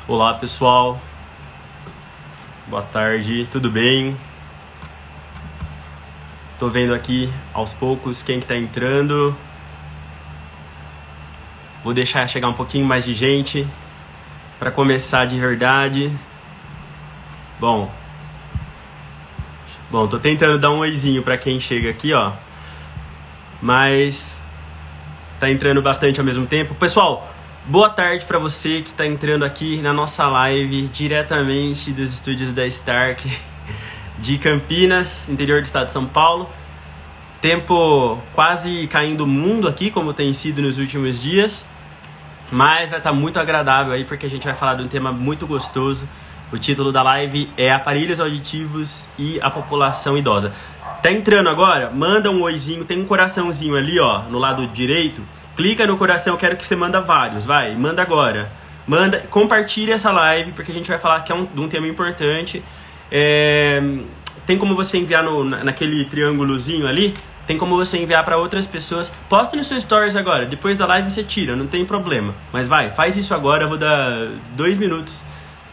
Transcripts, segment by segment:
Olá pessoal, boa tarde, tudo bem? Tô vendo aqui aos poucos quem que tá entrando. Vou deixar chegar um pouquinho mais de gente para começar de verdade. Bom, tô tentando dar um oizinho para quem chega aqui, ó. Mas tá entrando bastante ao mesmo tempo. Pessoal, boa tarde para você que tá entrando aqui na nossa live diretamente dos estúdios da Stark de Campinas, interior do estado de São Paulo. Tempo quase caindo o mundo aqui, como tem sido nos últimos dias. Mas vai estar muito agradável aí, porque a gente vai falar de um tema muito gostoso. O título da live é Aparelhos Auditivos e a População Idosa. Tá entrando agora? Manda um oizinho, tem um coraçãozinho ali, ó, no lado direito. Clica no coração, eu quero que você manda vários, vai, manda agora. Manda, compartilha essa live, porque a gente vai falar que é de um tema importante. Tem como você enviar naquele triângulozinho ali, tem como você enviar para outras pessoas. Posta nos seus stories agora, depois da live você tira, não tem problema. Mas vai, faz isso agora, eu vou dar 2 minutos,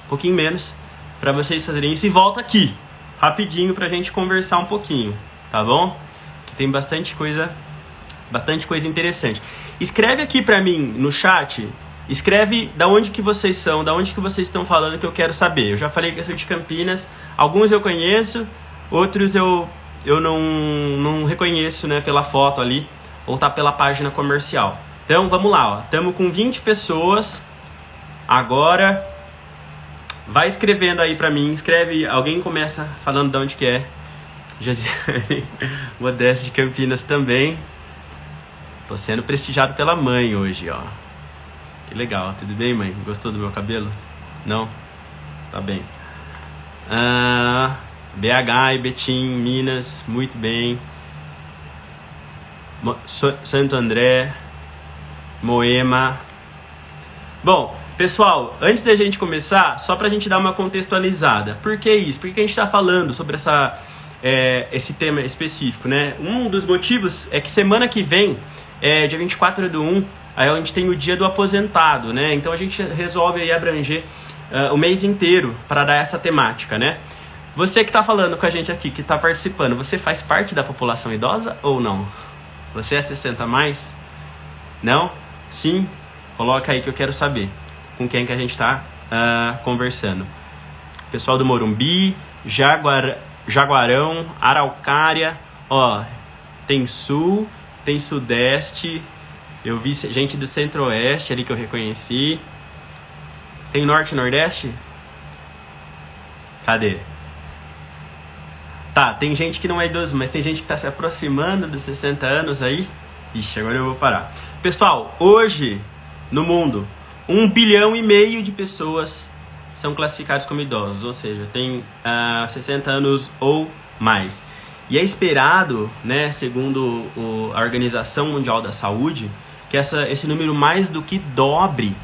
um pouquinho menos, para vocês fazerem isso. E volta aqui, rapidinho, pra gente conversar um pouquinho, tá bom? Que tem bastante coisa interessante. Escreve aqui pra mim no chat, escreve da onde que vocês são, da onde que vocês estão falando, que eu quero saber. Eu já falei que eu sou de Campinas, alguns eu conheço, outros eu não reconheço, né, pela foto ali, ou tá pela página comercial. Então vamos lá, ó. Estamos com 20 pessoas agora. Vai escrevendo aí pra mim, escreve, alguém começa falando de onde que é. Josiane Modeste de Campinas também. Tô sendo prestigiado pela mãe hoje, ó. Que legal, tudo bem, mãe? Gostou do meu cabelo? Não? Tá bem. BH e Betim, Minas, muito bem. Santo André, Moema. Bom, pessoal, antes da gente começar, só pra gente dar uma contextualizada. Por que isso? Por que a gente tá falando sobre esse tema específico, né? Um dos motivos é que semana que vem, dia 24/1, aí a gente tem o dia do aposentado, né? Então a gente resolve aí abranger o mês inteiro para dar essa temática, né? Você que está falando com a gente aqui, que está participando, você faz parte da população idosa ou não? Você é 60 a mais? Não? Sim? Coloca aí que eu quero saber com quem que a gente está conversando. Pessoal do Morumbi, Jaguarão, Araucária, ó, tem Sul, tem Sudeste, eu vi gente do Centro-Oeste ali que eu reconheci. Tem Norte e Nordeste? Cadê? Tá, tem gente que não é idoso, mas tem gente que está se aproximando dos 60 anos aí. Ixi, agora eu vou parar. Pessoal, hoje, no mundo, 1,5 bilhão de pessoas são classificadas como idosos, ou seja, tem 60 anos ou mais. E é esperado, né, segundo a Organização Mundial da Saúde, que esse número mais do que dobre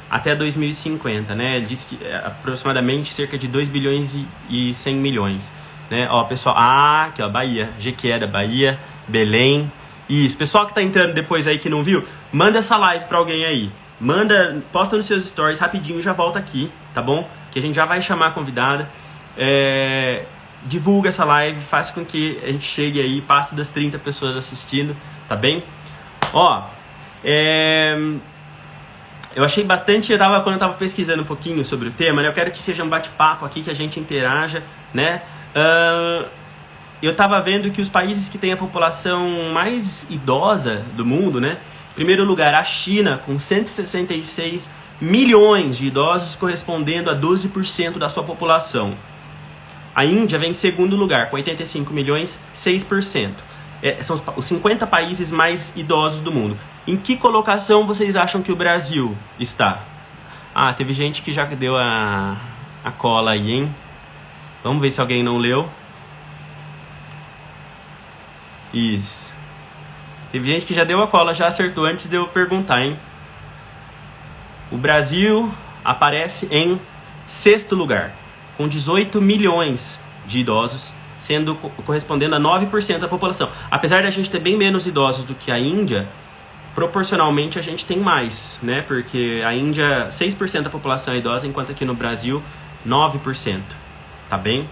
até 2050, né? Ele diz que aproximadamente cerca de 2 bilhões e 100 milhões. Né? Ó, pessoal, aqui ó, Bahia, Jequié, Bahia, Belém. Isso, pessoal que tá entrando depois aí que não viu, manda essa live pra alguém aí. Posta nos seus stories rapidinho, já volta aqui, tá bom? Que a gente já vai chamar a convidada. Divulga essa live, faça com que a gente chegue aí, passe das 30 pessoas assistindo, tá bem? Ó, eu achei bastante, quando eu tava pesquisando um pouquinho sobre o tema, né? Eu quero que seja um bate-papo aqui, que a gente interaja, né? Eu estava vendo que os países que têm a população mais idosa do mundo, né? Em primeiro lugar, a China, com 166 milhões de idosos, correspondendo a 12% da sua população. A Índia vem em segundo lugar, com 85 milhões, 6%. São os 50 países mais idosos do mundo. Em que colocação vocês acham que o Brasil está? Teve gente que já deu a cola aí, hein? Vamos ver se alguém não leu. Isso. Teve gente que já deu a cola, já acertou antes de eu perguntar, hein? O Brasil aparece em 6º lugar, com 18 milhões de idosos, correspondendo a 9% da população. Apesar de a gente ter bem menos idosos do que a Índia, proporcionalmente a gente tem mais, né? Porque a Índia, 6% da população é idosa, enquanto aqui no Brasil, 9%. Tá bem?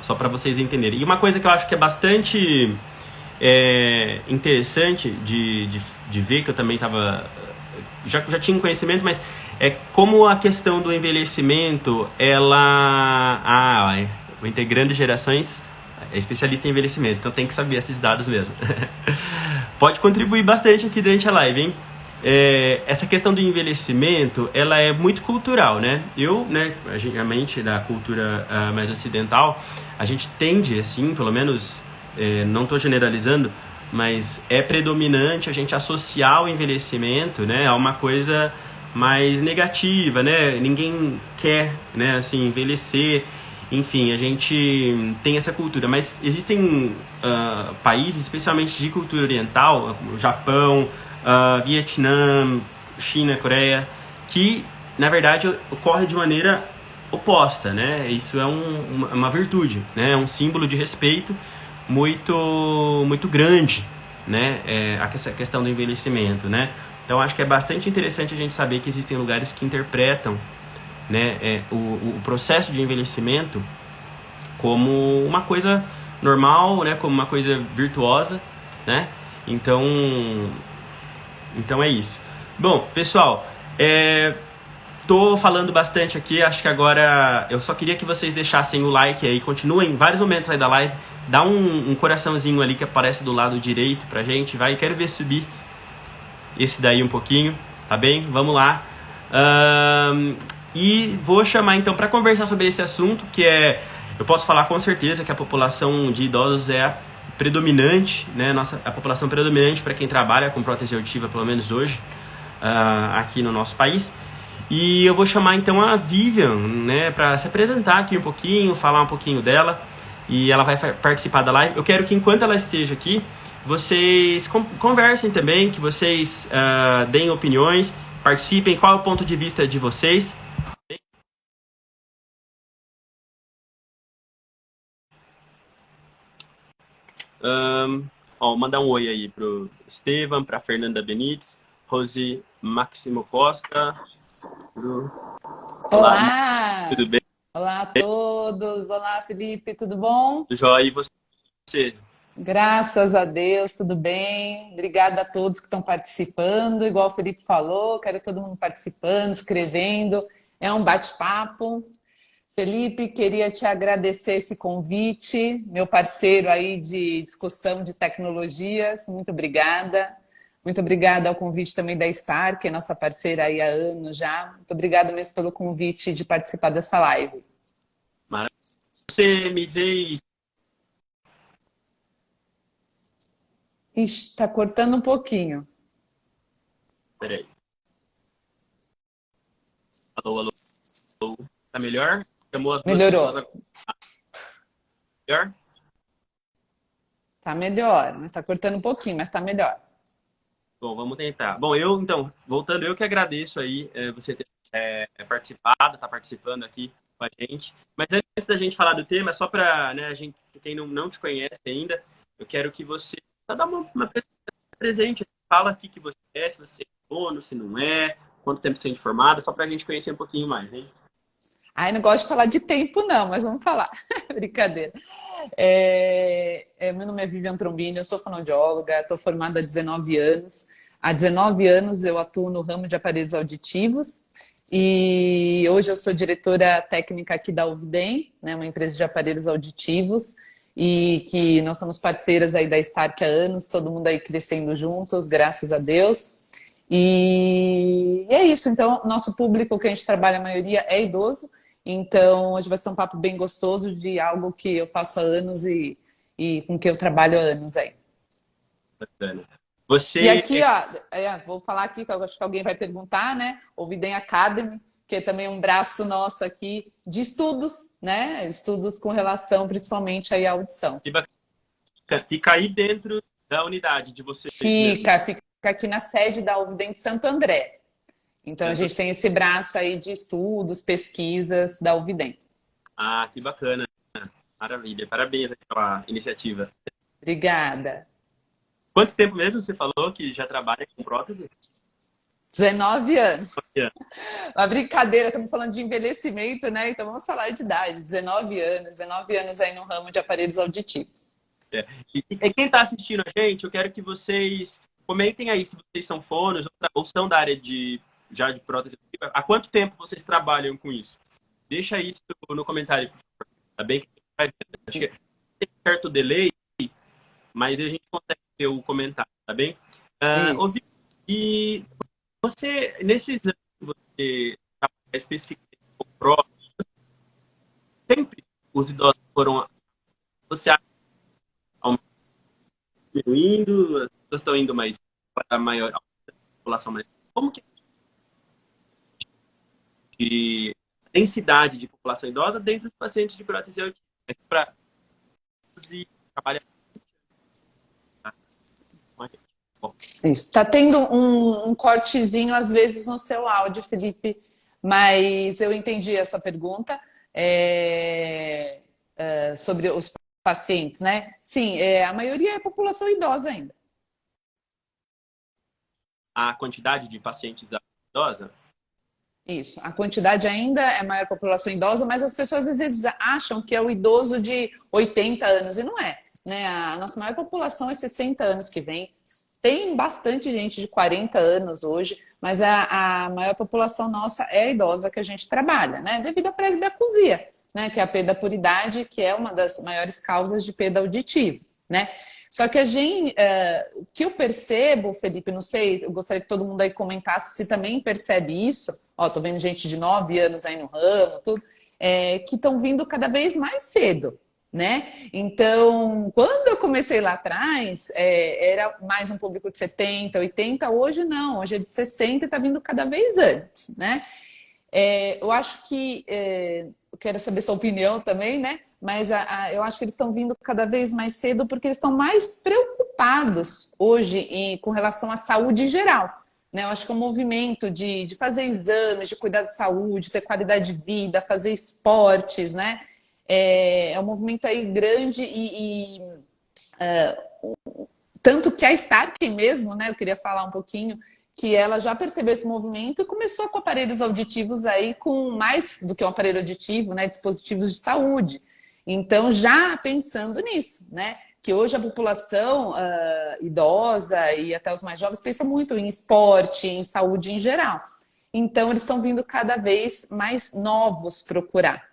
Só para vocês entenderem. E uma coisa que eu acho que é bastante interessante de ver, que eu também já tinha um conhecimento, mas é como a questão do envelhecimento, o Integrando Gerações é especialista em envelhecimento, então tem que saber esses dados mesmo. Pode contribuir bastante aqui durante a live, hein? Essa questão do envelhecimento, ela é muito cultural, né? A mente da cultura mais ocidental, a gente tende, assim, pelo menos, não estou generalizando, mas é predominante a gente associar o envelhecimento, né, a uma coisa mais negativa, né? Ninguém quer, né, assim, envelhecer. Enfim, a gente tem essa cultura, mas existem países, especialmente de cultura oriental, como Japão, Vietnã, China, Coreia, que, na verdade, ocorre de maneira oposta, né? Isso é uma virtude, né? É um símbolo de respeito muito grande, né? Essa questão do envelhecimento, né? Então, acho que é bastante interessante a gente saber que existem lugares que interpretam, né, o processo de envelhecimento como uma coisa normal, né, como uma coisa virtuosa, né? Então é isso. Bom, pessoal, tô falando bastante aqui, acho que agora eu só queria que vocês deixassem o like aí, continuem em vários momentos aí da live, dá um coraçãozinho ali que aparece do lado direito pra gente, vai, quero ver subir esse daí um pouquinho, tá bem? Vamos lá. E vou chamar então para conversar sobre esse assunto, que eu posso falar com certeza que a população de idosos é a predominante, né? A população predominante para quem trabalha com prótese auditiva, pelo menos hoje, aqui no nosso país. E eu vou chamar então a Vivian, né, para se apresentar aqui um pouquinho, falar um pouquinho dela, e ela vai participar da live. Eu quero que enquanto ela esteja aqui, vocês conversem também, que vocês deem opiniões, participem, qual é o ponto de vista de vocês. Mandar um oi aí pro Estevam, pra Fernanda Benites, Rose Máximo Costa. Olá! Tudo bem? Olá a todos! Olá, Felipe, tudo bom? Tudo jóia, e você? Graças a Deus, tudo bem. Obrigada a todos que estão participando. Igual o Felipe falou, quero todo mundo participando, escrevendo. É um bate-papo. Felipe, queria te agradecer esse convite, meu parceiro aí de discussão de tecnologias. Muito obrigada. Muito obrigada ao convite também da Star, que é nossa parceira aí há anos já. Muito obrigada mesmo pelo convite de participar dessa live. Maravilha. Você me fez... Ixi, tá cortando um pouquinho. Peraí. Alô, alô, alô. Tá melhor? Chamou as duas Melhorou. pessoas. Melhor? Tá melhor, mas tá cortando um pouquinho, mas tá melhor. Bom, vamos tentar. Bom, então, voltando, eu que agradeço aí você ter participado, tá participando aqui com a gente. Mas antes da gente falar do tema, só para, né, quem não te conhece ainda, eu quero que você só dá uma presente, fala aqui que você se você é dono, se não é, quanto tempo você é formado, só para a gente conhecer um pouquinho mais, hein? Ai, não gosto de falar de tempo, não, mas vamos falar. Brincadeira. Meu nome é Vivian Trombini, eu sou fonoaudióloga, estou formada há 19 anos. Há 19 anos eu atuo no ramo de aparelhos auditivos e hoje eu sou diretora técnica aqui da Uviden, né, uma empresa de aparelhos auditivos, e que nós somos parceiras aí da Stark há anos, todo mundo aí crescendo juntos, graças a Deus. E é isso, então, nosso público que a gente trabalha, a maioria é idoso, então hoje vai ser um papo bem gostoso de algo que eu faço há anos e com que eu trabalho há anos aí. Bacana. E aqui, ó, vou falar aqui, que eu acho que alguém vai perguntar, né? O Videm Academy, que é também um braço nosso aqui de estudos, né? Estudos com relação principalmente aí à audição. Fica aí dentro da unidade de vocês. Fica aqui na sede da Uviden de Santo André. Então, a gente tem esse braço aí de estudos, pesquisas da Uviden. Ah, que bacana. Maravilha. Parabéns pela iniciativa. Obrigada. Quanto tempo mesmo você falou que já trabalha com prótese? 19 anos. Uma brincadeira, estamos falando de envelhecimento, né? Então vamos falar de idade. 19 anos aí no ramo de aparelhos auditivos. É. E quem está assistindo a gente, eu quero que vocês comentem aí se vocês são fonos ou são da área já de prótese. Há quanto tempo vocês trabalham com isso? Deixa isso no comentário, por favor. Tá bem? Acho que tem um certo delay, mas a gente consegue ver o comentário, tá bem? Isso. E você, nesses anos que você trabalha especificamente com prótese, sempre os idosos foram. Você acha diminuindo, as pessoas estão indo mais para a maior a população mais. Como que é a densidade de população idosa dentro dos pacientes de prótese auditiva? Para trabalhar. Isso. Tá tendo um cortezinho às vezes no seu áudio, Felipe, mas eu entendi a sua pergunta sobre os pacientes, né? Sim, a maioria é população idosa ainda. A quantidade de pacientes idosa? Isso. A quantidade ainda é maior população idosa, mas as pessoas às vezes acham que é o idoso de 80 anos, e não é, né? A nossa maior população é 60 anos que vem. Tem bastante gente de 40 anos hoje, mas a maior população nossa é a idosa que a gente trabalha, né? Devido à presbiacusia, né? Que é a perda por idade, que é uma das maiores causas de perda auditiva, né? Só que o que eu percebo, Felipe, não sei, eu gostaria que todo mundo aí comentasse se também percebe isso. Ó, tô vendo gente de 9 anos aí no ramo, tudo, que estão vindo cada vez mais cedo, né? Então, quando eu comecei lá atrás, era mais um público de 70, 80, hoje não, hoje é de 60 e está vindo cada vez antes, né? Eu acho que, eu quero saber sua opinião também, né? Mas eu acho que eles estão vindo cada vez mais cedo porque eles estão mais preocupados hoje com relação à saúde em geral. Né? Eu acho que o movimento de fazer exames, de cuidar da saúde, ter qualidade de vida, fazer esportes, né? É um movimento aí grande tanto que a Stark mesmo, né? Eu queria falar um pouquinho que ela já percebeu esse movimento e começou com aparelhos auditivos aí com mais do que um aparelho auditivo, né? Dispositivos de saúde. Então, já pensando nisso, né? Que hoje a população idosa e até os mais jovens pensa muito em esporte, em saúde em geral. Então, eles estão vindo cada vez mais novos procurar.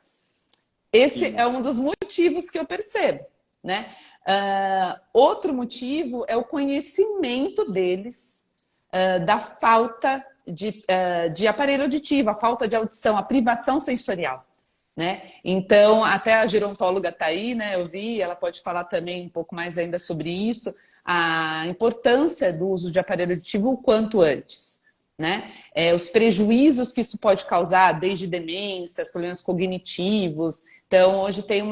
Esse é um dos motivos que eu percebo, né? Outro motivo é o conhecimento deles da falta de aparelho auditivo, a falta de audição, a privação sensorial. Né? Então, até a gerontóloga está aí, né? Eu vi, ela pode falar também um pouco mais ainda sobre isso, a importância do uso de aparelho auditivo o quanto antes. Né? Os prejuízos que isso pode causar, desde demências, problemas cognitivos. Então, hoje tem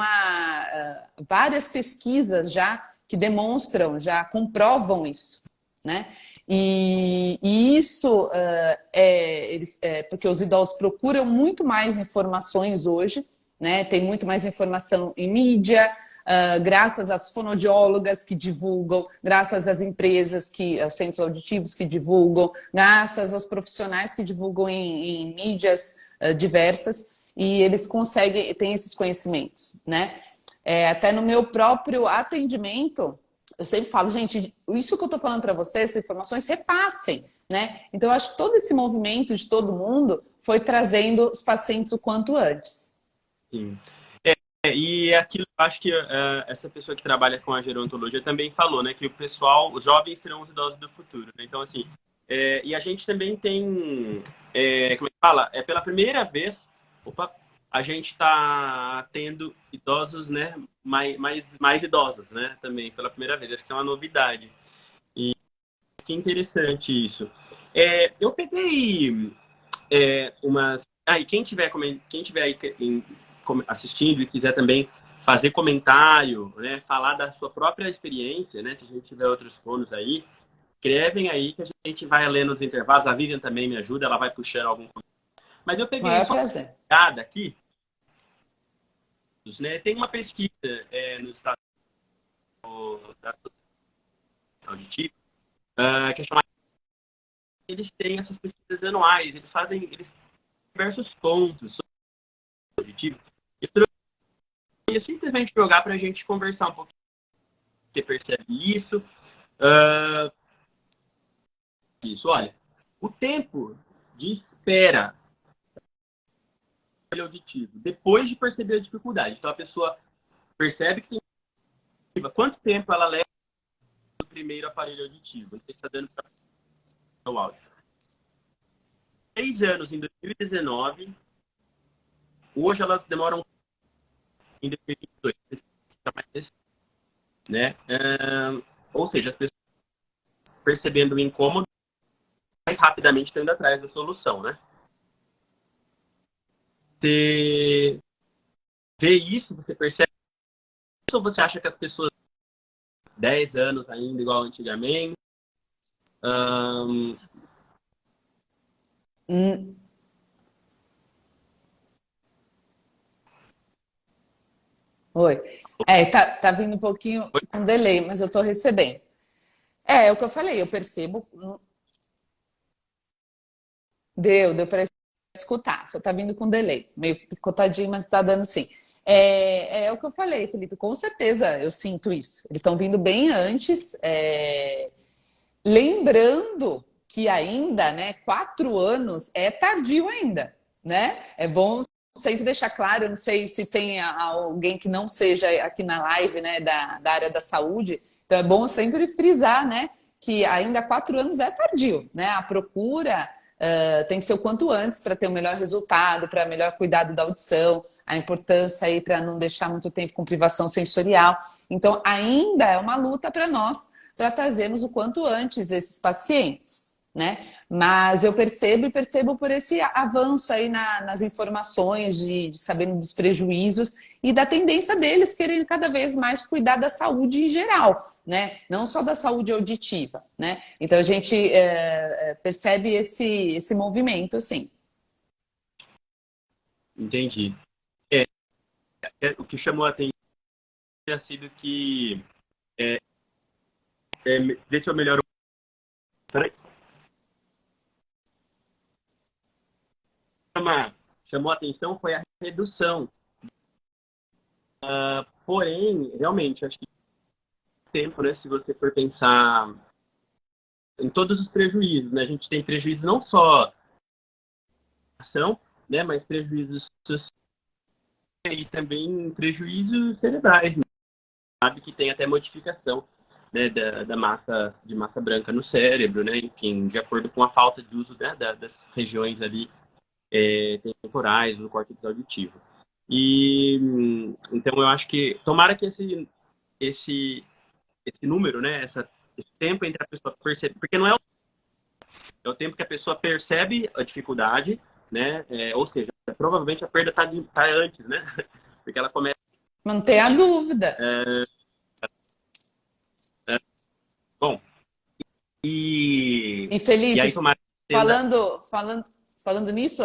várias pesquisas já que demonstram, já comprovam isso. Né? E isso porque os idosos procuram muito mais informações hoje, né? Tem muito mais informação em mídia, graças às fonoaudiólogas que divulgam, graças às empresas, aos centros auditivos que divulgam, graças aos profissionais que divulgam em mídias diversas, e eles têm esses conhecimentos, né? Até no meu próprio atendimento, eu sempre falo, gente, isso que eu estou falando para vocês, essas informações, repassem, né? Então, eu acho que todo esse movimento de todo mundo foi trazendo os pacientes o quanto antes. Sim. E aquilo, acho que essa pessoa que trabalha com a gerontologia também falou, né? Que o pessoal, os jovens serão os idosos do futuro, né? Então, assim, e a gente também tem, como é que fala? Pela primeira vez, a gente está tendo idosos, né? Mais idosos, né? Também, pela primeira vez. Acho que é uma novidade. E que interessante isso. Eu peguei umas... e quem tiver aí assistindo e quiser também fazer comentário, né? Falar da sua própria experiência, né? Se a gente tiver outros fonos aí, escrevem aí que a gente vai lendo nos intervalos. A Vivian também me ajuda, ela vai puxando algum. Mas eu peguei Maior só prazer. uma aqui. Né? Tem uma pesquisa no estado da auditivo, que é chamado, eles têm essas pesquisas anuais, eles fazem diversos pontos sobre o auditivo. Eu queria simplesmente jogar para a gente conversar um pouquinho. Você percebe isso? Isso, olha, o tempo de espera auditivo, depois de perceber a dificuldade. Então a pessoa percebe que tem quanto tempo ela leva no primeiro aparelho auditivo. Não sei se está dando para o áudio. 6 anos em 2019. Hoje elas demoram em 2022. Né? Ou seja, as pessoas percebendo o incômodo mais rapidamente estão indo atrás da solução, né? Você vê isso, você percebe isso, ou você acha que as pessoas 10 anos ainda igual antigamente? Oi. Tá vindo um pouquinho com delay, mas eu tô recebendo. É o que eu falei, eu percebo. Deu para escutar, só tá vindo com delay. Meio picotadinho, mas tá dando sim. É o que eu falei, Felipe, com certeza eu sinto isso. Eles estão vindo bem antes, lembrando que ainda, né, 4 anos é tardio ainda, né? É bom sempre deixar claro, eu não sei se tem alguém que não seja aqui na live, né, da área da saúde, então é bom sempre frisar, né, que ainda 4 anos é tardio, né? A procura tem que ser o quanto antes para ter o melhor resultado, para melhor cuidado da audição, a importância aí para não deixar muito tempo com privação sensorial. Então, ainda é uma luta para nós, para trazermos o quanto antes esses pacientes, né? Mas eu percebo e percebo por esse avanço aí nas informações, de sabendo dos prejuízos e da tendência deles quererem cada vez mais cuidar da saúde em geral, né? Não só da saúde auditiva, né? Então a gente percebe esse movimento, sim. Entendi. O que chamou a atenção tinha sido que deixa eu melhorar. Peraí. Chamou a atenção foi a redução. Porém, realmente, acho que tempo, né, se você for pensar em todos os prejuízos, né? A gente tem prejuízo não só ação, né, mas prejuízos sociais e também prejuízos cerebrais, né? Sabe que tem até modificação, né, da massa de massa branca no cérebro, né? Enfim, de acordo com a falta de uso, né, das regiões ali temporais no córtex auditivo. E então eu acho que tomara que esse número, né, esse tempo entre a pessoa perceber, porque não é o tempo que a pessoa percebe a dificuldade, né, ou seja, provavelmente a perda está antes, né, porque ela começa. Não tem a dúvida. Bom, e Felipe, aí tomara falando nisso,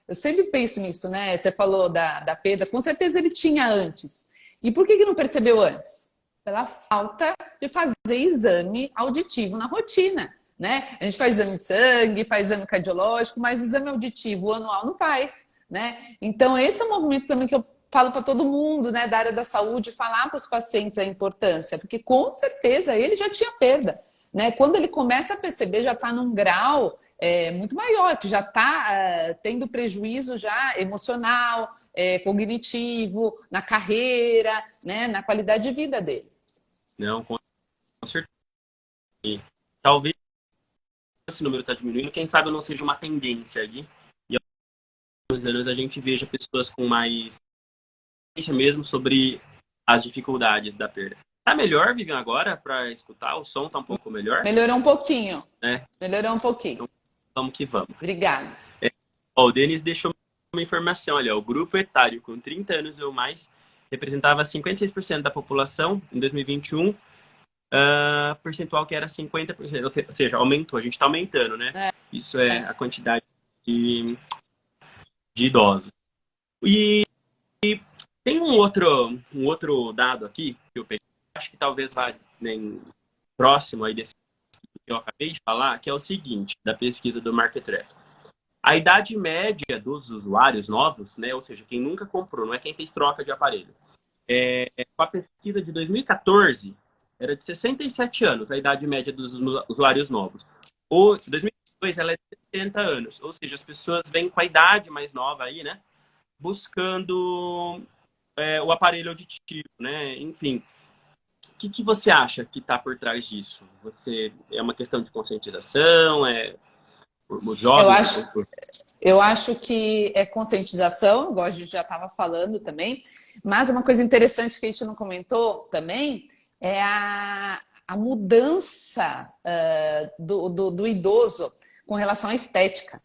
eu sempre penso nisso, né? Você falou da perda, com certeza ele tinha antes. E por que não percebeu antes? Pela falta de fazer exame auditivo na rotina, né? A gente faz exame de sangue, faz exame cardiológico, mas exame auditivo anual não faz, né? Então esse é um movimento também que eu falo para todo mundo, né, da área da saúde, falar para os pacientes a importância, porque com certeza ele já tinha perda, né? Quando ele começa a perceber, já está num grau muito maior, que já está tendo prejuízo já emocional, cognitivo, na carreira, né, na qualidade de vida dele. Não, com certeza. Talvez esse número está diminuindo, quem sabe não seja uma tendência ali. E há uns anos a gente veja pessoas com mais consciência mesmo sobre as dificuldades da perda. Tá melhor, Vivian, agora para escutar? O som tá um pouco melhor? Melhorou um pouquinho. É. Melhorou um pouquinho. Então, vamos que vamos. Obrigada. O Denis deixou uma informação, olha, o grupo etário com 30 anos ou mais representava 56% da população em 2021, percentual que era 50%, ou seja, aumentou, a gente está aumentando, né? Isso é a quantidade de idosos. E tem um outro dado aqui que eu acho que talvez vá próximo aí desse que eu acabei de falar, que é o seguinte, da pesquisa do Market Track. A idade média dos usuários novos, né, ou seja, quem nunca comprou, não é quem fez troca de aparelho, com a pesquisa de 2014, era de 67 anos, a idade média dos usuários novos. O 2022, ela é de 70 anos, ou seja, as pessoas vêm com a idade mais nova aí, né, buscando o aparelho auditivo, né, enfim. O que você acha que está por trás disso? É uma questão de conscientização? Os Eu jovens acho, estão por... eu acho que é conscientização, igual a gente já estava falando também, mas uma coisa interessante que a gente não comentou também é a mudança do idoso com relação à estética.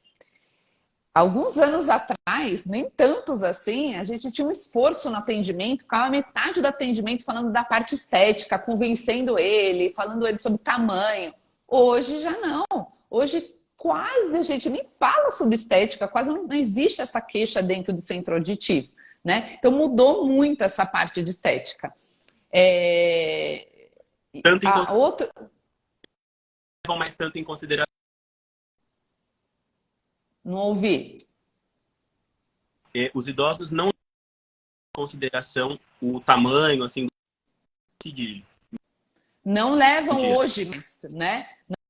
Alguns anos atrás, nem tantos assim, a gente tinha um esforço no atendimento, ficava metade do atendimento falando da parte estética, convencendo ele, falando ele sobre o tamanho. Hoje já não. Hoje quase a gente nem fala sobre estética, quase não existe essa queixa dentro do centro auditivo, né? Então mudou muito essa parte de estética. É... tanto em A outro... mais tanto em consideração. Não ouvi. Os idosos não levam em consideração o tamanho, assim, de Não levam dia. hoje mais, né?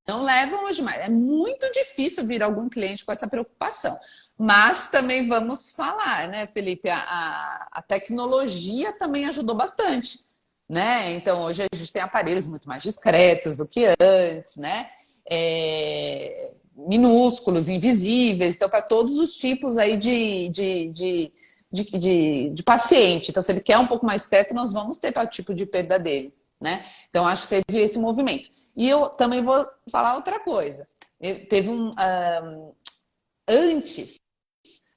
Não levam hoje mais. É muito difícil vir algum cliente com essa preocupação. Mas também vamos falar, né, Felipe? A tecnologia também ajudou bastante, né? Então, hoje a gente tem aparelhos muito mais discretos do que antes, né? Minúsculos, invisíveis, então, para todos os tipos aí de paciente. Então, se ele quer um pouco mais teto, nós vamos ter para o tipo de perda dele, né? Então, acho que teve esse movimento. E eu também vou falar outra coisa. Teve antes,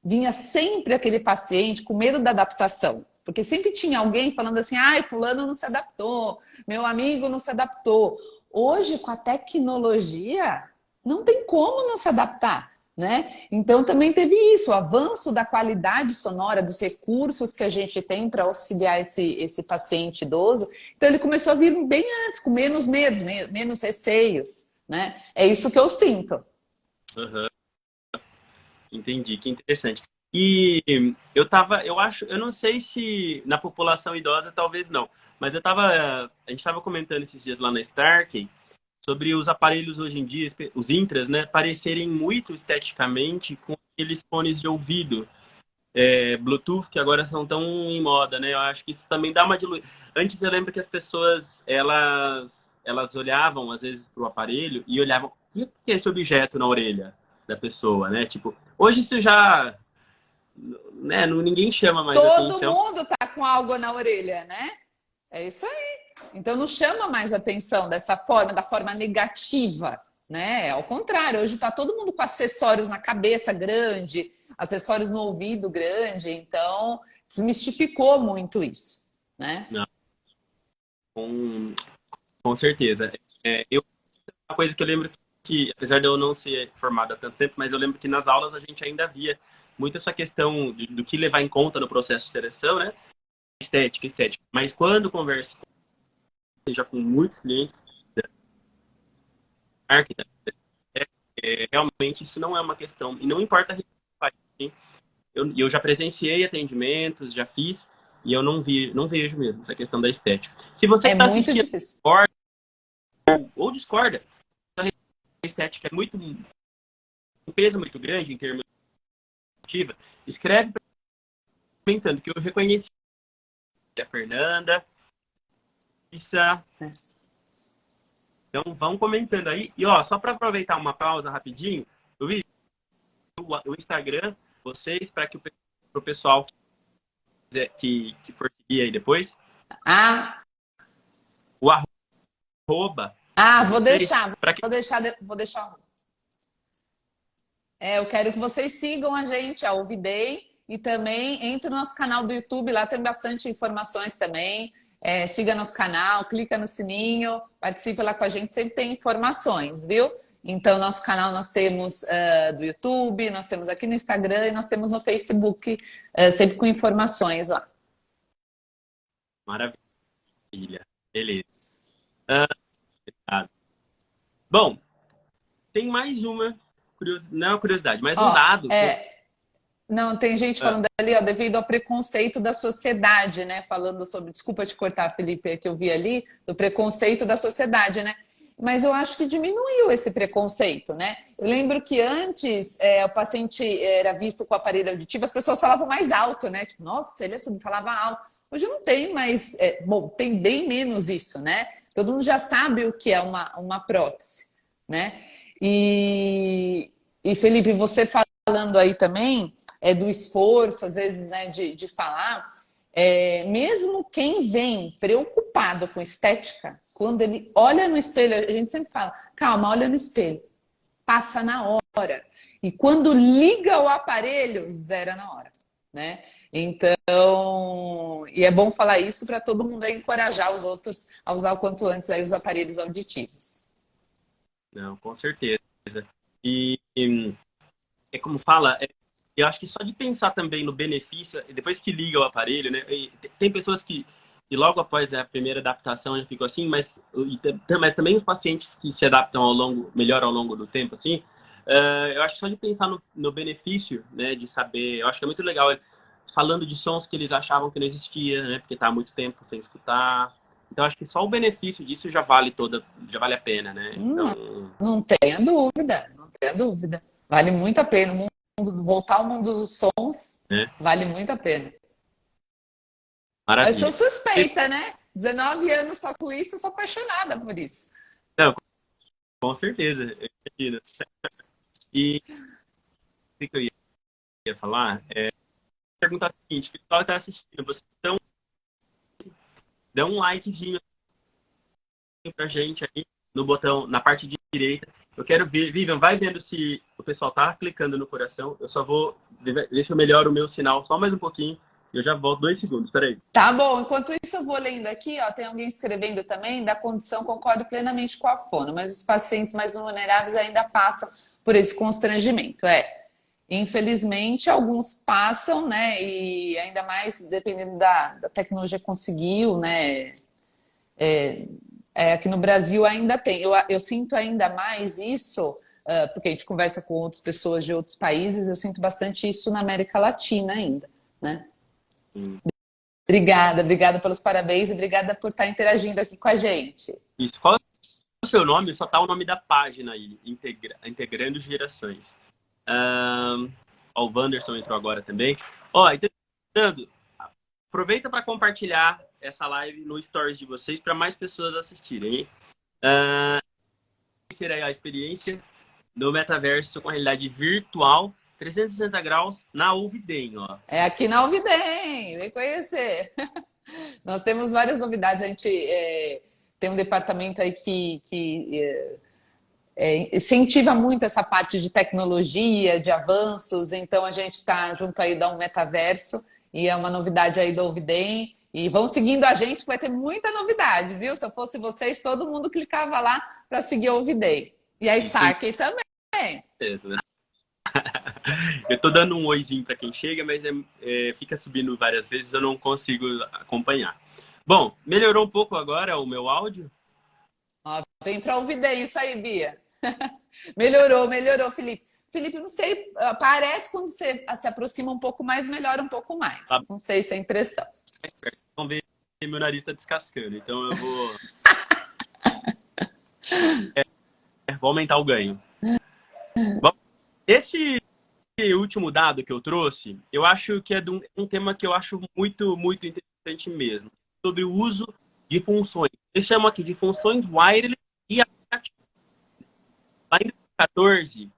vinha sempre aquele paciente com medo da adaptação. Porque sempre tinha alguém falando assim, ai, fulano não se adaptou, meu amigo não se adaptou. Hoje, com a tecnologia, não tem como não se adaptar, né? Então também teve isso, o avanço da qualidade sonora, dos recursos que a gente tem para auxiliar esse paciente idoso. Então ele começou a vir bem antes, com menos medos, menos receios, né? É isso que eu sinto. Uhum, entendi, que interessante. E eu não sei se na população idosa talvez não, mas a gente tava comentando esses dias lá na Stark sobre os aparelhos hoje em dia, os intras, né, parecerem muito esteticamente com aqueles fones de ouvido, Bluetooth, que agora são tão em moda, né? Eu acho que isso também dá uma diluída. Antes eu lembro que as pessoas, elas olhavam às vezes para o aparelho e olhavam, o que é esse objeto na orelha da pessoa, né? Tipo, hoje isso já, né, ninguém chama mais Todo atenção. mundo tá com algo na orelha, né? É isso aí. Então não chama mais atenção dessa forma, da forma negativa, né? Ao contrário, hoje está todo mundo com acessórios na cabeça grande, acessórios no ouvido grande, então desmistificou muito isso, né? Não, com certeza. Uma coisa que eu lembro que, apesar de eu não ser formado há tanto tempo, mas eu lembro que nas aulas a gente ainda via muito essa questão do que levar em conta no processo de seleção, né? Estética, estética. Mas quando converso já com muitos clientes da marketing, realmente isso não é uma questão. E não importa a rede que faz, assim. Eu já presenciei atendimentos, já fiz, e eu não vejo mesmo essa questão da estética. Se você que É está muito assistindo difícil. ou discorda, a estética é muito um peso muito grande em termos de ativa, escreve comentando que eu reconheci a Fernanda, Issa. Então vão comentando aí. E ó, só para aproveitar uma pausa rapidinho, eu vi o Instagram, vocês, para que o pessoal que for seguir aí depois, Ah, o arroba ah, de vocês, para que vou deixar. Eu quero que vocês sigam a gente, a Ouvidei, e também entre no nosso canal do YouTube, lá tem bastante informações também. Siga nosso canal, clica no sininho, participe lá com a gente, sempre tem informações, viu? Então, nosso canal nós temos do YouTube, nós temos aqui no Instagram e nós temos no Facebook, sempre com informações lá. maravilha, beleza. Bom, tem mais uma não é uma curiosidade, mas um Ó, dado que eu... não, tem gente Ah, falando ali, ó, devido ao preconceito da sociedade, né? Falando sobre, desculpa te cortar, Felipe, que eu vi ali, do preconceito da sociedade, né? Mas eu acho que diminuiu esse preconceito, né? Eu lembro que antes o paciente era visto com aparelho auditivo, as pessoas falavam mais alto, né? Tipo, nossa, ele é surdo, falava alto. Hoje não tem mais, bom, tem bem menos isso, né? Todo mundo já sabe o que é uma prótese, né? E Felipe, você falando aí também do esforço, às vezes, né, de falar, mesmo quem vem preocupado com estética, quando ele olha no espelho, a gente sempre fala, calma, olha no espelho, passa na hora. E quando liga o aparelho, zera na hora, né? Então, e é bom falar isso para todo mundo aí encorajar os outros a usar o quanto antes aí os aparelhos auditivos. não, com certeza. E é como fala, eu acho que só de pensar também no benefício, depois que liga o aparelho, né? Tem pessoas que logo após a primeira adaptação já ficam assim, mas também os pacientes que se adaptam melhor ao longo do tempo, assim, eu acho que só de pensar no benefício, né? De saber, eu acho que é muito legal falando de sons que eles achavam que não existia, né? Porque tá há muito tempo sem escutar. Então acho que só o benefício disso já vale a pena, né? Não, Então, não tenha dúvida, não tenha dúvida. Vale muito a pena. Voltar ao mundo dos sons né? vale muito a pena. Eu sou Maravilha. suspeita, né? 19 anos só com isso, eu sou apaixonada por isso. Não, com certeza, eu imagino. E o que eu ia falar? Perguntar o seguinte, o pessoal está assistindo, vocês dão um likezinho pra gente aí no botão, na parte direita. Eu quero ver, Vivian, vai vendo se o pessoal tá clicando no coração. Eu só vou, deixa eu melhorar o meu sinal só mais um pouquinho. Eu já volto 2 segundos, peraí. Tá bom, enquanto isso eu vou lendo aqui, ó, tem alguém escrevendo também, da condição concordo plenamente com a fono, mas os pacientes mais vulneráveis ainda passam por esse constrangimento. Infelizmente, alguns passam, né, e ainda mais dependendo da tecnologia que conseguiu, né, aqui no Brasil ainda tem. Eu sinto ainda mais isso, porque a gente conversa com outras pessoas de outros países, eu sinto bastante isso na América Latina ainda, né? Hum. Obrigada, obrigada pelos parabéns e obrigada por estar interagindo aqui com a gente. Isso, qual é o seu nome? Só tá o nome da página aí, Integrando Gerações. Ó, o Wanderson entrou agora também. Ó, então, aproveita para compartilhar essa live no stories de vocês para mais pessoas assistirem. Hein? Será a experiência do metaverso com realidade virtual 360 graus na Uvidem, ó. É aqui na Alvidem, vem conhecer. Nós temos várias novidades, a gente tem um departamento aí que incentiva muito essa parte de tecnologia, de avanços, então a gente está junto aí da um metaverso e é uma novidade aí do Ovidem. E vão seguindo a gente, que vai ter muita novidade, viu? Se eu fosse vocês, todo mundo clicava lá para seguir o Ovidem. E a Isso aí, Starkey também. né? Eu tô dando um oizinho para quem chega, mas fica subindo várias vezes, eu não consigo acompanhar. Bom, melhorou um pouco agora o meu áudio? Ó, vem para Ovidem, isso aí, Bia. Melhorou, melhorou, Felipe. Felipe, não sei, parece quando você se aproxima um pouco mais, melhora um pouco mais. Tá Não sei se é impressão. perto. Vamos ver se meu nariz tá descascando, então vou aumentar o ganho. Bom, esse último dado que eu trouxe, eu acho que é de um tema que eu acho muito, muito interessante mesmo, sobre o uso de funções. Eles chamam aqui de funções wireless e aplicativas. Lá em 2014,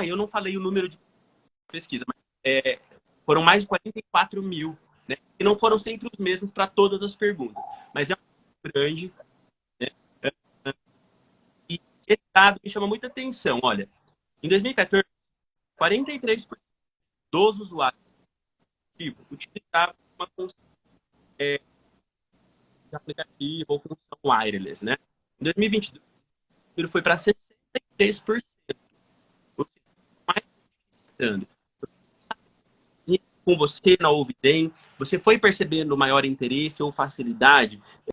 eu não falei o número de pesquisa, mas foram mais de 44 mil, né? E não foram sempre os mesmos para todas as perguntas, mas é um número grande, né? E esse dado me chama muita atenção. Olha, em 2014, 43% dos usuários utilizavam uma função de aplicativo ou função wireless, né? Em 2022, o número foi para 63%. Ou seja, mais utilizando. Com você na Ouvidem, você foi percebendo maior interesse ou facilidade em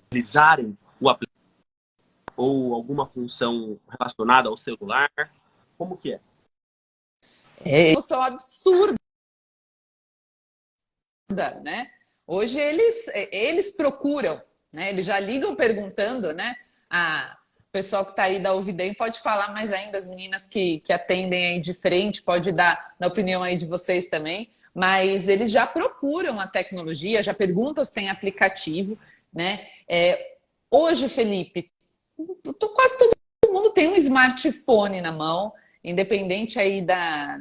utilizarem o aplicativo ou alguma função relacionada ao celular? Como que é? É uma solução absurda, né? Hoje eles procuram, né? Eles já ligam perguntando, né? O pessoal que está aí da Ouvidem pode falar mais ainda, as meninas que atendem aí de frente, pode dar na opinião aí de vocês também, mas eles já procuram a tecnologia, já perguntam se tem aplicativo, né? Hoje, Felipe, quase todo mundo tem um smartphone na mão, independente aí da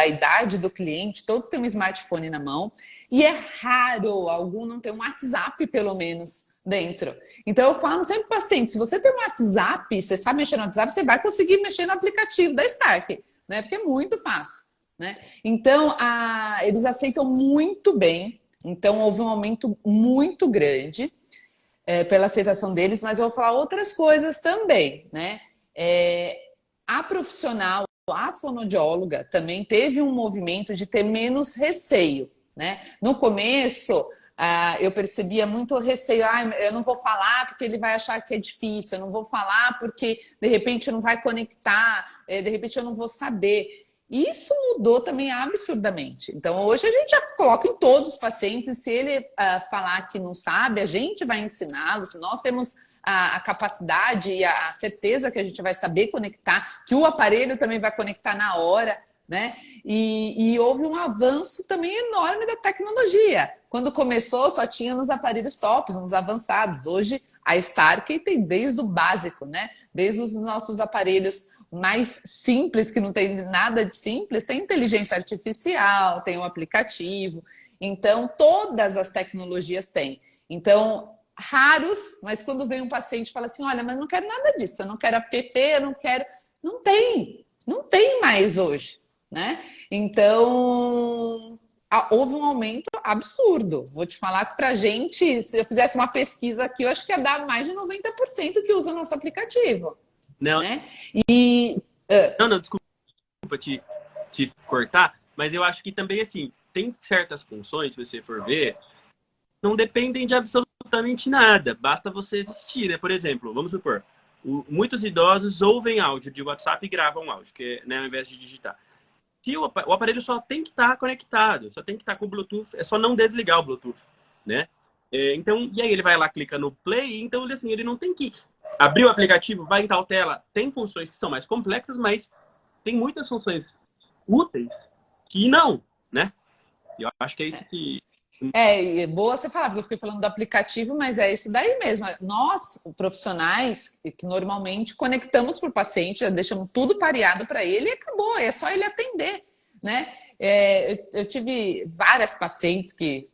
idade do cliente, todos têm um smartphone na mão, e é raro algum não ter um WhatsApp, pelo menos, dentro. Então, eu falo sempre para o paciente, se você tem um WhatsApp, você sabe mexer no WhatsApp, você vai conseguir mexer no aplicativo da Stark, né? Porque é muito fácil, né? Então, eles aceitam muito bem, então houve um aumento muito grande pela aceitação deles, mas eu vou falar outras coisas também, né? A profissional, a fonoaudióloga, também teve um movimento de ter menos receio, né? No começo, eu percebia muito receio, eu não vou falar porque ele vai achar que é difícil, eu não vou falar porque de repente não vai conectar, de repente eu não vou saber. Isso mudou também absurdamente. Então, hoje a gente já coloca em todos os pacientes, se ele falar que não sabe, a gente vai ensiná-los, nós temos a capacidade e a certeza que a gente vai saber conectar, que o aparelho também vai conectar na hora, né? E houve um avanço também enorme da tecnologia. Quando começou, só tinha nos aparelhos tops, nos avançados. Hoje, a Stark tem desde o básico, né? Desde os nossos aparelhos mais simples, que não tem nada de simples, tem inteligência artificial, tem um aplicativo. Então, todas as tecnologias têm. Então, raros, mas quando vem um paciente e fala assim, olha, mas não quero nada disso, eu não quero app, eu não quero... Não tem mais hoje, né? Então, houve um aumento absurdo. Vou te falar que pra gente, se eu fizesse uma pesquisa aqui, eu acho que ia dar mais de 90% que usa o nosso aplicativo. Não, Né? não, desculpa te cortar, mas eu acho que também, assim, tem certas funções, se você for ver, não dependem de absolutamente nada, basta você existir, né? Por exemplo, vamos supor, muitos idosos ouvem áudio de WhatsApp e gravam áudio, que é, né, ao invés de digitar. Se o aparelho só tem que estar conectado, só tem que estar com o Bluetooth, é só não desligar o Bluetooth, né? Então, e aí ele vai lá, clica no play, então assim, ele não tem que abrir o aplicativo, vai em tal tela, tem funções que são mais complexas, mas tem muitas funções úteis que não, né? Eu acho que é isso que... Boa você falar, porque eu fiquei falando do aplicativo, mas é isso daí mesmo. Nós, profissionais, que normalmente conectamos para o paciente, já deixamos tudo pareado para ele e acabou, é só ele atender, né? Eu tive várias pacientes que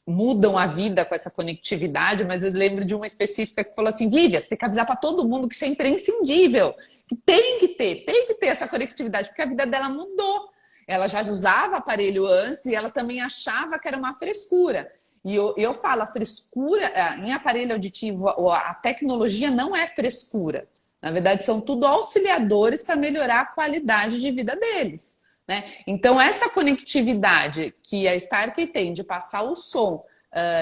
mudam a vida com essa conectividade, mas eu lembro de uma específica que falou assim, Vivian, você tem que avisar para todo mundo que isso é imprescindível, que tem que ter essa conectividade, porque a vida dela mudou. Ela já usava aparelho antes e ela também achava que era uma frescura. E eu falo, a frescura, em aparelho auditivo, a tecnologia não é frescura. Na verdade, são tudo auxiliadores para melhorar a qualidade de vida deles. Né? Então, essa conectividade que a Stark tem de passar o som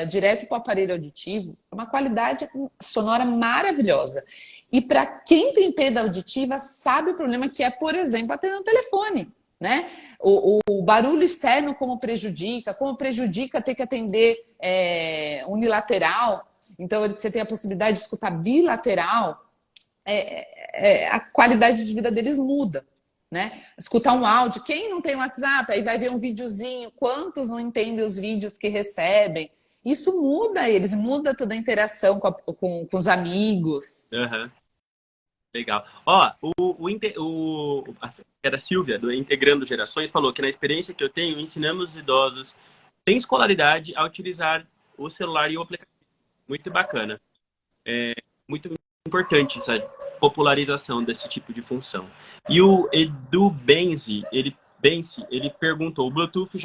direto para o aparelho auditivo, é uma qualidade sonora maravilhosa. E para quem tem perda auditiva, sabe o problema que é, por exemplo, atender no telefone. Né? O barulho externo como prejudica ter que atender unilateral. Então, você tem a possibilidade de escutar bilateral, a qualidade de vida deles muda. Né? Escutar um áudio, quem não tem WhatsApp, aí vai ver um videozinho, quantos não entendem os vídeos que recebem? Isso muda eles, muda toda a interação com os amigos. Uhum. Legal. Ó, era a Silvia, do Integrando Gerações, falou que na experiência que eu tenho, ensinamos os idosos sem escolaridade a utilizar o celular e o aplicativo. Muito bacana. Muito importante essa popularização desse tipo de função. E o Edu Benzi, ele perguntou, o Bluetooth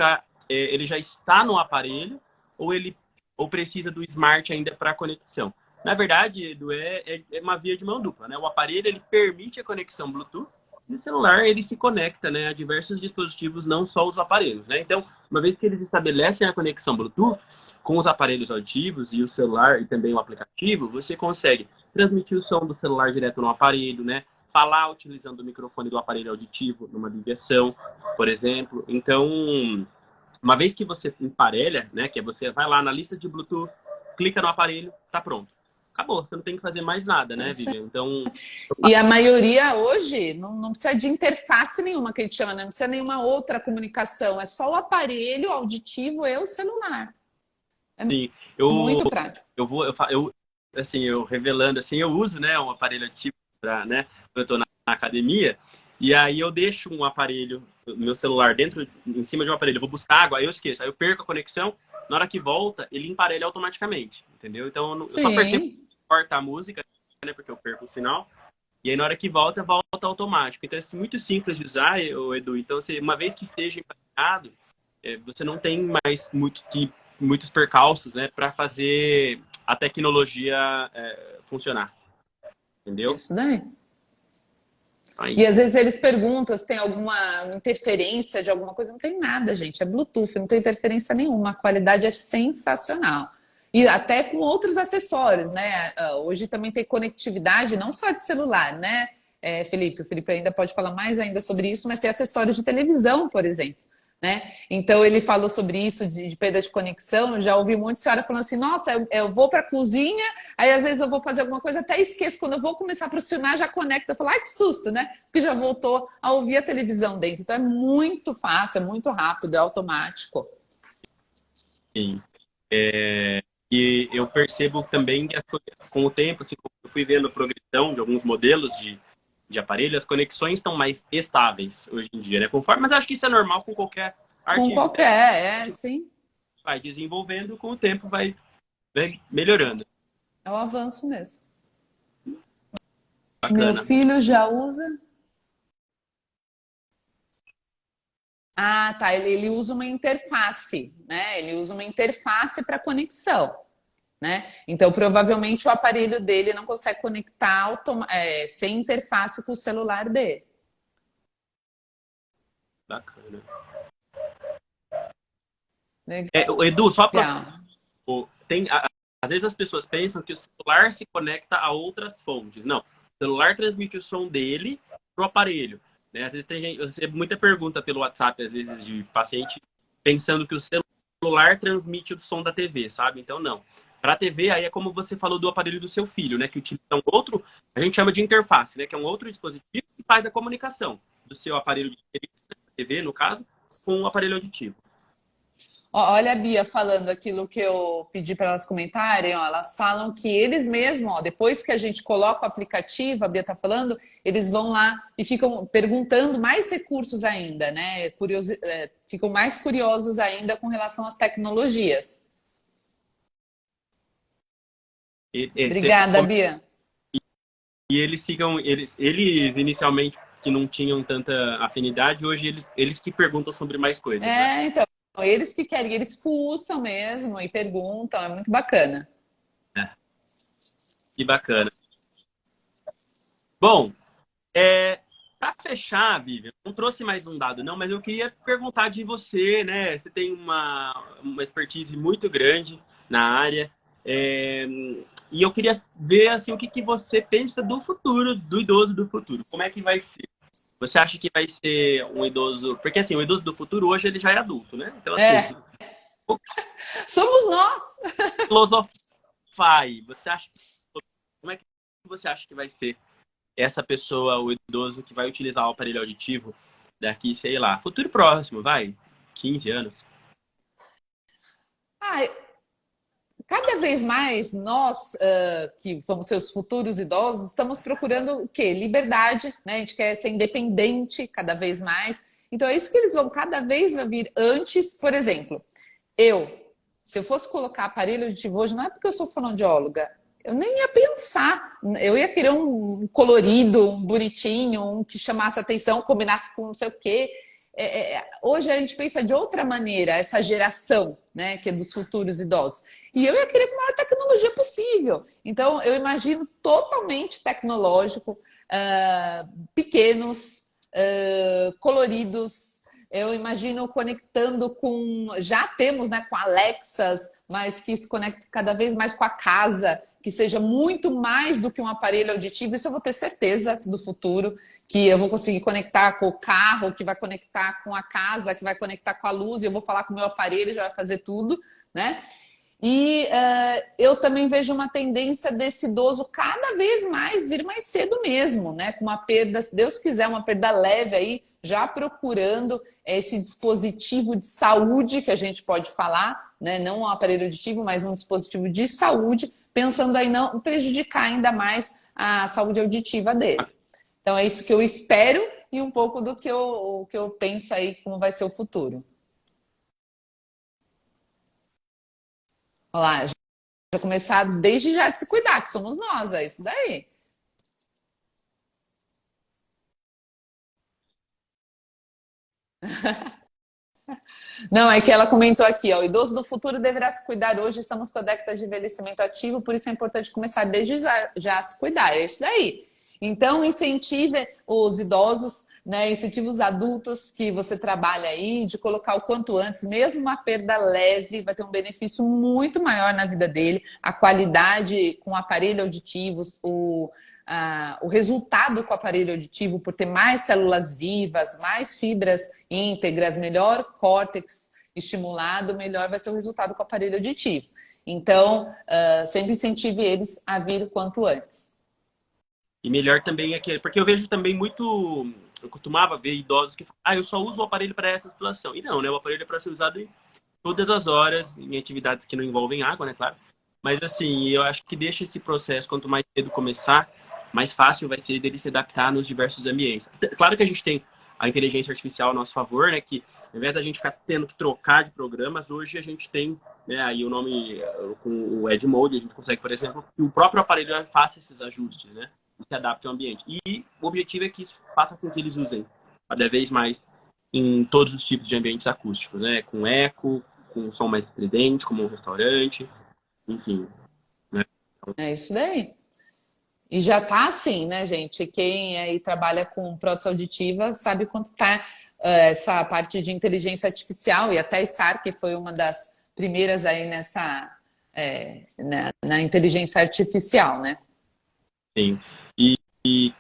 ele já está no aparelho ou precisa do Smart ainda para conexão? Na verdade, Edu, é uma via de mão dupla, né? O aparelho, ele permite a conexão Bluetooth e o celular, ele se conecta, né, a diversos dispositivos, não só os aparelhos, né? Então, uma vez que eles estabelecem a conexão Bluetooth, com os aparelhos auditivos e o celular e também o aplicativo, você consegue transmitir o som do celular direto no aparelho, né? Falar utilizando o microfone do aparelho auditivo numa ligação, por exemplo. Então, uma vez que você emparelha, né? Que você vai lá na lista de Bluetooth, clica no aparelho, tá pronto. Acabou, você não tem que fazer mais nada, né, Vivian? Então... E a maioria hoje não precisa de interface nenhuma, que a gente chama, né? Não precisa nenhuma outra comunicação, é só o aparelho auditivo e o celular. É Sim, muito prático. assim, eu revelando, assim, eu uso, né, um aparelho ativo para, né, eu tô na academia, e aí eu deixo um aparelho, meu celular dentro, em cima de um aparelho, eu vou buscar água, aí eu esqueço, aí eu perco a conexão, na hora que volta, ele emparelha automaticamente, entendeu? Então eu só percebo que corta a música, né, porque eu perco o sinal, e aí na hora que volta automático. Então é muito simples de usar, Edu. Então, uma vez que esteja emparelhado, você não tem mais muitos percalços, né, para fazer a tecnologia funcionar. Entendeu? Isso daí. Aí. E às vezes eles perguntam se tem alguma interferência de alguma coisa. Não tem nada, gente. É Bluetooth, não tem interferência nenhuma. A qualidade é sensacional. E até com outros acessórios, né? Hoje também tem conectividade, não só de celular, né, Felipe? O Felipe ainda pode falar mais ainda sobre isso, mas tem acessórios de televisão, por exemplo. Né? Então ele falou sobre isso de perda de conexão. Eu já ouvi muita senhora falando assim: nossa, eu vou para a cozinha, aí às vezes eu vou fazer alguma coisa, até esqueço, quando eu vou começar a funcionar, já conecta. Eu falo, ai que susto, né? Porque já voltou a ouvir a televisão dentro. Então é muito fácil, é muito rápido, é automático. Sim. E eu percebo também que com o tempo, assim, eu fui vendo a progressão de alguns modelos de aparelho, as conexões estão mais estáveis hoje em dia, né? Conforme, mas acho que isso é normal com qualquer artigo. Com qualquer, sim. Vai desenvolvendo, com o tempo vai melhorando. É um avanço mesmo. Bacana. Meu filho já usa. Ah, tá. Ele usa uma interface, né? Ele usa uma interface para conexão. Né? Então, provavelmente o aparelho dele não consegue conectar sem interface com o celular dele. Bacana. Legal. Edu, só para... Às vezes as pessoas pensam que o celular se conecta a outras fontes. Não, o celular transmite o som dele para o aparelho. Né? Às vezes eu recebo muita pergunta pelo WhatsApp, às vezes, de paciente pensando que o celular transmite o som da TV, sabe? Então, não. Para a TV, aí é como você falou do aparelho do seu filho, né? Que utiliza um outro, a gente chama de interface, né? Que é um outro dispositivo que faz a comunicação do seu aparelho de TV, no caso, com o aparelho auditivo. Olha a Bia falando aquilo que eu pedi para elas comentarem. Ó, elas falam que eles mesmos, ó, depois que a gente coloca o aplicativo, a Bia está falando, eles vão lá e ficam perguntando mais recursos ainda, né? Ficam mais curiosos ainda com relação às tecnologias. Obrigada, Bia. E eles inicialmente que não tinham tanta afinidade, hoje eles que perguntam sobre mais coisas. Né? Então, eles que querem, eles fuçam mesmo e perguntam, é muito bacana. Que bacana. Bom, para fechar, Vivian, não trouxe mais um dado não, mas eu queria perguntar de você, né? Você tem uma expertise muito grande na área. E eu queria ver assim, o que você pensa do futuro, do idoso do futuro. Como é que vai ser? Você acha que vai ser um idoso... Porque assim, o idoso do futuro hoje ele já é adulto, né? Então, assim, somos nós! Filosofar. Como é que você acha que vai ser essa pessoa, o idoso, que vai utilizar o aparelho auditivo daqui, sei lá, futuro próximo, 15 anos? Cada vez mais nós, que vamos ser os futuros idosos, estamos procurando o quê? Liberdade, né? A gente quer ser independente cada vez mais. Então é isso que eles vão cada vez vir antes. Por exemplo, se eu fosse colocar aparelho auditivo hoje, não é porque eu sou fonoaudióloga, eu nem ia pensar. Eu ia querer um colorido, um bonitinho, um que chamasse atenção, combinasse com não sei o quê. Hoje a gente pensa de outra maneira, essa geração, né, que é dos futuros idosos. E eu ia querer com a maior tecnologia possível. Então, eu imagino totalmente tecnológico, pequenos, coloridos, Eu imagino conectando com... Já temos, né, com Alexas, mas que se conecte cada vez mais com a casa, que seja muito mais do que um aparelho auditivo. Isso eu vou ter certeza do futuro, que eu vou conseguir conectar com o carro, que vai conectar com a casa, que vai conectar com a luz, e eu vou falar com o meu aparelho, já vai fazer tudo, né? E eu também vejo uma tendência desse idoso cada vez mais vir mais cedo mesmo, né? Com uma perda, se Deus quiser, uma perda leve aí, já procurando esse dispositivo de saúde que a gente pode falar, né? Não um aparelho auditivo, mas um dispositivo de saúde, pensando aí não prejudicar ainda mais a saúde auditiva dele. Então é isso que eu espero e um pouco do que eu penso aí como vai ser o futuro. Olha lá, já começar desde já de se cuidar, que somos nós, é isso daí. Não, é que ela comentou aqui, ó, o idoso do futuro deverá se cuidar hoje, estamos com a década de envelhecimento ativo, por isso é importante começar desde já a se cuidar, é isso daí. Então, incentive os idosos, né, incentive os adultos que você trabalha aí, de colocar o quanto antes, mesmo uma perda leve, vai ter um benefício muito maior na vida dele, a qualidade com aparelho auditivos, o resultado com o aparelho auditivo, por ter mais células vivas, mais fibras íntegras, melhor córtex estimulado, melhor vai ser o resultado com o aparelho auditivo. Então, sempre incentive eles a vir o quanto antes. E melhor também é que... Porque eu vejo também muito... Eu costumava ver idosos que falam, eu só uso o aparelho para essa situação. E não, né? O aparelho é para ser usado em todas as horas, em atividades que não envolvem água, né? Claro. Mas, assim, eu acho que deixa esse processo, quanto mais cedo começar, mais fácil vai ser dele se adaptar nos diversos ambientes. Claro que a gente tem a inteligência artificial a nosso favor, né? Que ao invés da gente ficar tendo que trocar de programas, hoje a gente tem, né, aí o nome com o Edmode, a gente consegue, por exemplo, que o próprio aparelho faça esses ajustes, né? E se adapte ao ambiente. E o objetivo é que isso faça com que eles usem cada vez mais em todos os tipos de ambientes acústicos, né? Com eco, com som mais estridente, como um restaurante, enfim. Né? É isso daí. E já tá assim, né, gente? Quem aí trabalha com prótese auditiva sabe quanto tá essa parte de inteligência artificial, e até Stark foi uma das primeiras aí nessa na inteligência artificial, né? Sim. E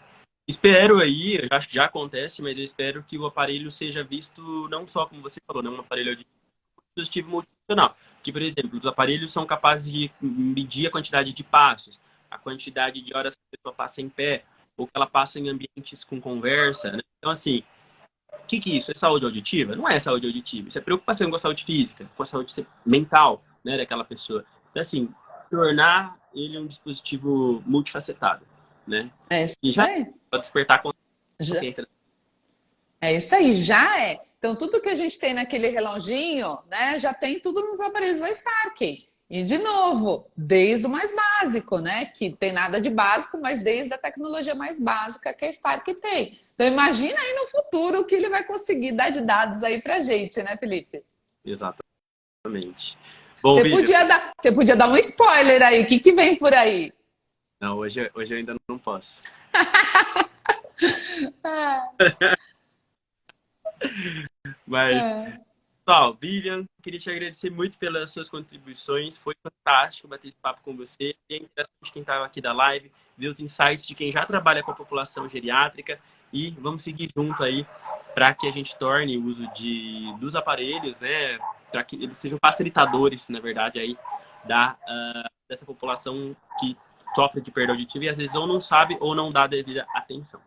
espero aí, eu acho que já acontece, mas eu espero que o aparelho seja visto não só, como você falou, né, um aparelho auditivo, um dispositivo multifuncional. Que, por exemplo, os aparelhos são capazes de medir a quantidade de passos, a quantidade de horas que a pessoa passa em pé, ou que ela passa em ambientes com conversa, né? Então, assim, o que é isso? É saúde auditiva? Não é saúde auditiva. Isso é preocupação com a saúde física, com a saúde mental, né, daquela pessoa. Então, assim, tornar ele um dispositivo multifacetado, né? É isso E já aí. pode despertar a Já, consciência. é isso aí, já é. Então, tudo que a gente tem naquele reloginho, né, já tem tudo nos aparelhos da Stark. E, de novo, desde o mais básico, né? Que tem nada de básico, mas desde a tecnologia mais básica que a Stark tem. Então, imagina aí no futuro o que ele vai conseguir dar de dados aí pra gente, né, Felipe? Exatamente. Bom, Vivian, Você podia dar um spoiler aí. O que vem por aí? não, hoje eu ainda não posso. Mas, pessoal, Vivian, queria te agradecer muito pelas suas contribuições. Foi fantástico bater esse papo com você. E é interessante quem estava aqui da live, ver os insights de quem já trabalha com a população geriátrica. E vamos seguir junto aí para que a gente torne o uso dos aparelhos, né, para que eles sejam facilitadores, na verdade, aí dessa população que sofre de perda auditiva e às vezes ou não sabe ou não dá a devida atenção.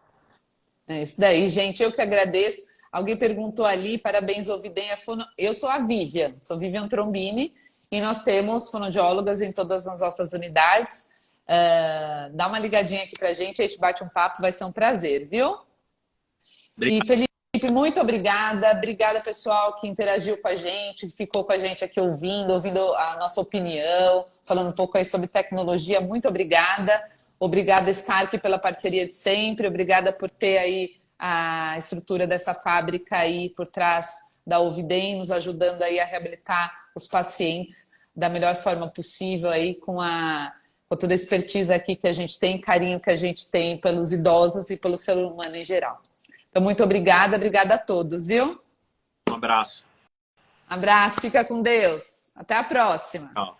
É isso daí, gente. Eu que agradeço. Alguém perguntou ali, parabéns, Ouvidem. Eu sou a Vivian, sou Vivian Trombini, e nós temos fonoaudiólogas em todas as nossas unidades. Dá uma ligadinha aqui pra gente, a gente bate um papo, vai ser um prazer, viu? Obrigado. E Felipe, muito obrigada. Obrigada, pessoal, que interagiu com a gente, que ficou com a gente aqui ouvindo a nossa opinião, falando um pouco aí sobre tecnologia. Muito obrigada. Obrigada, Stark, pela parceria de sempre. Obrigada por ter aí a estrutura dessa fábrica aí por trás da Ouvidem, nos ajudando aí a reabilitar os pacientes da melhor forma possível aí com toda a expertise aqui que a gente tem, carinho que a gente tem pelos idosos e pelo ser humano em geral. Então, muito obrigada a todos, viu? Um abraço. Abraço, fica com Deus. Até a próxima. Tchau.